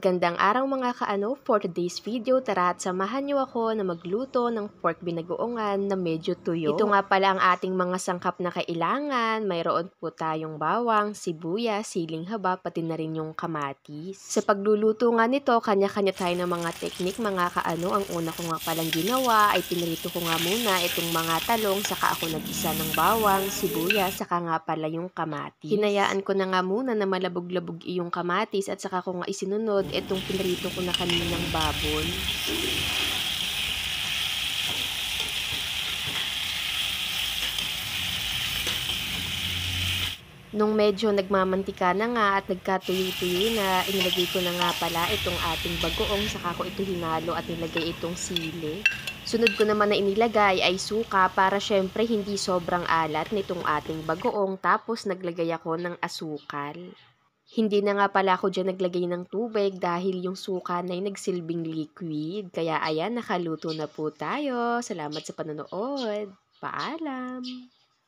Magandang araw mga kaano, for today's video, tara at samahan niyo ako na magluto ng pork binagoongan na medyo tuyo. Ito nga pala ang ating mga sangkap na kailangan. Mayroon po tayong bawang, sibuyas, siling haba, pati na rin yung kamatis. Sa pagluluto nga nito, kanya-kanya tayo ng mga teknik mga kaano. Ang una ko nga palang ginawa ay pinrito ko nga muna itong mga talong, saka ako nag-isa ng bawang, sibuyas, saka nga pala yung kamatis. Hinayaan ko na nga muna na malabog-labog iyong kamatis at saka ko nga isinunod itong pinrito ko na kaninang baboy. Nung medyo nagmamantika na nga at nagkatuyo-tuyo na, inilagay ko na nga pala itong ating bagoong, saka ko ito hinalo at nilagay itong sili. Sunod ko naman na inilagay ay suka para syempre hindi sobrang alat nitong ating bagoong, tapos naglagay ako ng asukal. Hindi na nga pala ako dyan naglagay ng tubig dahil yung suka na ay nagsilbing liquid. Kaya ayan, nakaluto na po tayo. Salamat sa panonood. Paalam!